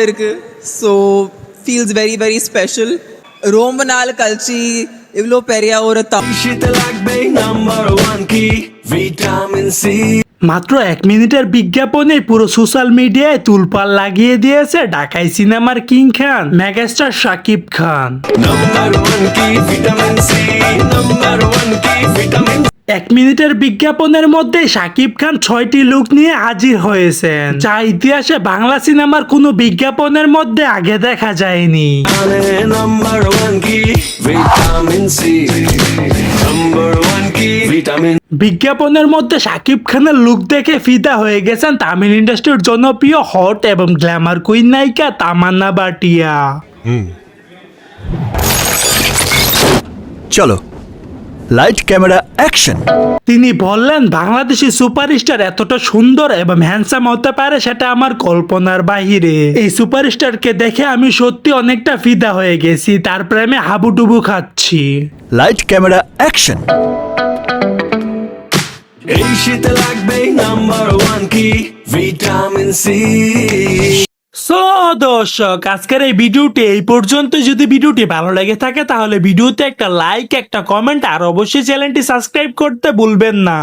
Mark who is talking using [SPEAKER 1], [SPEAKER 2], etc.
[SPEAKER 1] So feels very very special. Romanal Kalchi, Ivlo Peria or a
[SPEAKER 2] vitamin C.
[SPEAKER 3] মাত্র 1 মিনিটের বিজ্ঞাপনে পুরো social মিডিয়ায় তুলপাল লাগিয়ে দিয়েছে ঢাকাই সিনেমার কিং খান মেগাস্টার শাকিব খান।
[SPEAKER 2] নাম্বার 1 কি ভিটামিন সি, নাম্বার 1 কি ভিটামিন।
[SPEAKER 3] 1 মিনিটের বিজ্ঞাপনের মধ্যে শাকিব খান 6টি লুক নিয়ে হাজির হয়েছেন, যা ইতিহাসে বাংলা সিনেমার কোনো বিজ্ঞাপনের মধ্যে আগে দেখা যায়নি।
[SPEAKER 2] নাম্বার 1 কি ভিটামিন সি, নাম্বার 1 কি ভিটামিন।
[SPEAKER 3] বিজ্ঞাপনের মধ্যে শাকিব খানের লুক দেখে ফিদা হয়ে গেছেন তামিল ইন্ডাস্ট্রির জনপ্রিয় হট এবং গ্ল্যামার কুইন নায়িকা তামান্না ভাটিয়া।
[SPEAKER 4] চলো লাইট ক্যামেরা অ্যাকশন।
[SPEAKER 3] তিনি বললেন, বাংলাদেশি সুপারস্টার এতটা সুন্দর এবং হ্যান্ডসাম হতে পারে সেটা আমার কল্পনার বাহিরে। এই সুপারস্টারকে দেখে আমি সত্যি অনেকটা ফিদা হয়ে গেছি, তার প্রেমে হাবুডুবু খাচ্ছি।
[SPEAKER 4] Light camera action.
[SPEAKER 2] এই শীতে লাগবে নাম্বার 1 কি ভিটামিন সি।
[SPEAKER 3] সো দর্শক, আজকের এই ভিডিওটি এই পর্যন্ত। যদি ভিডিওটি ভালো লেগে থাকে তাহলে ভিডিওতে একটা লাইক, একটা কমেন্ট আর অবশ্যই চ্যানেলটি সাবস্ক্রাইব করতে ভুলবেন না।